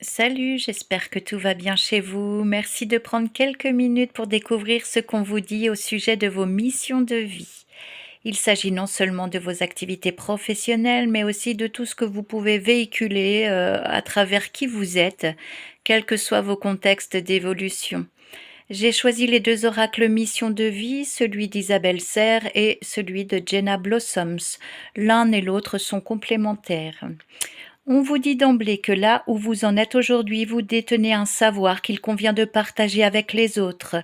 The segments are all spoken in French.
Salut, j'espère que tout va bien chez vous. Merci de prendre quelques minutes pour découvrir ce qu'on vous dit au sujet de vos missions de vie. Il s'agit non seulement de vos activités professionnelles, mais aussi de tout ce que vous pouvez véhiculer à travers qui vous êtes, quels que soient vos contextes d'évolution. J'ai choisi les deux oracles missions de vie, celui d'Isabelle Serre et celui de Jenna Blossoms. L'un et l'autre sont complémentaires. On vous dit d'emblée que là où vous en êtes aujourd'hui, vous détenez un savoir qu'il convient de partager avec les autres.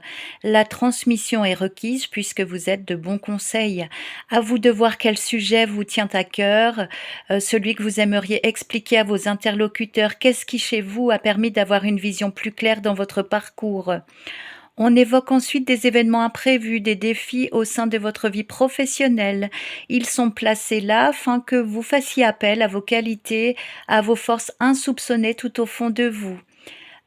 La transmission est requise puisque vous êtes de bons conseils. À vous de voir quel sujet vous tient à cœur, celui que vous aimeriez expliquer à vos interlocuteurs. Qu'est-ce qui chez vous a permis d'avoir une vision plus claire dans votre parcours? On évoque ensuite des événements imprévus, des défis au sein de votre vie professionnelle. Ils sont placés là afin que vous fassiez appel à vos qualités, à vos forces insoupçonnées tout au fond de vous.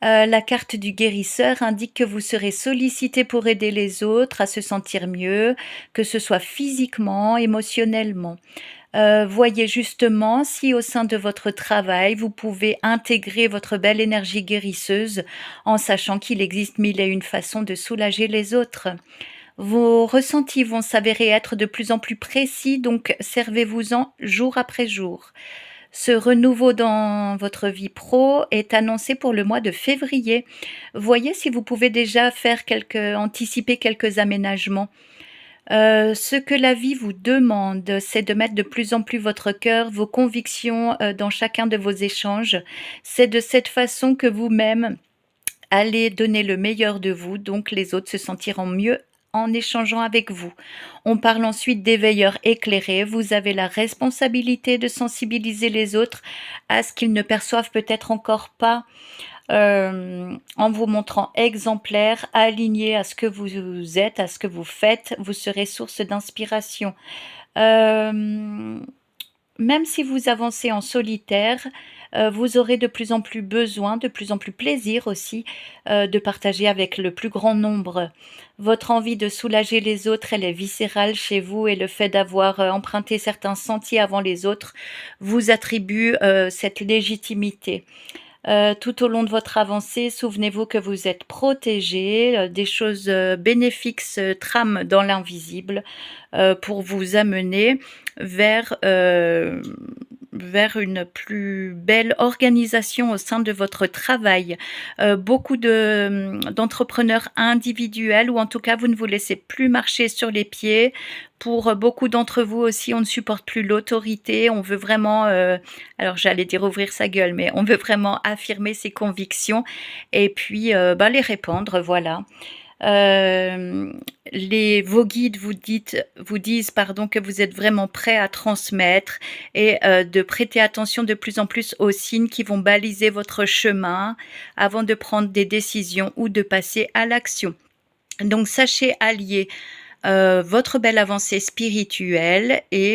La carte du guérisseur indique que vous serez sollicité pour aider les autres à se sentir mieux, que ce soit physiquement, émotionnellement. Voyez justement si au sein de votre travail, vous pouvez intégrer votre belle énergie guérisseuse en sachant qu'il existe mille et une façons de soulager les autres. Vos ressentis vont s'avérer être de plus en plus précis, donc servez-vous-en jour après jour. Ce renouveau dans votre vie pro est annoncé pour le mois de février. Voyez si vous pouvez déjà anticiper quelques aménagements. Ce que la vie vous demande, c'est de mettre de plus en plus votre cœur, vos convictions, dans chacun de vos échanges. C'est de cette façon que vous-même allez donner le meilleur de vous, donc les autres se sentiront mieux en échangeant avec vous. On parle ensuite d'éveilleurs éclairés. Vous avez la responsabilité de sensibiliser les autres à ce qu'ils ne perçoivent peut-être encore pas, en vous montrant exemplaire, aligné à ce que vous êtes, à ce que vous faites. Vous serez source d'inspiration. Hem Même si vous avancez en solitaire, vous aurez de plus en plus besoin, de plus en plus plaisir aussi, de partager avec le plus grand nombre. Votre envie de soulager les autres, elle est viscérale chez vous et le fait d'avoir, emprunté certains sentiers avant les autres vous attribue, cette légitimité. Tout au long de votre avancée, souvenez-vous que vous êtes protégé, des choses, bénéfiques se trament dans l'invisible, pour vous amener vers, vers une plus belle organisation au sein de votre travail. Beaucoup d'entrepreneurs individuels ou en tout cas vous ne vous laissez plus marcher sur les pieds. Pour beaucoup d'entre vous aussi, on ne supporte plus l'autorité. On veut vraiment, alors j'allais dire ouvrir sa gueule, mais on veut vraiment affirmer ses convictions et puis, les répandre, voilà. Vos guides vous disent pardon, que vous êtes vraiment prêt à transmettre et de prêter attention de plus en plus aux signes qui vont baliser votre chemin avant de prendre des décisions ou de passer à l'action. Donc sachez allier, votre belle avancée spirituelle et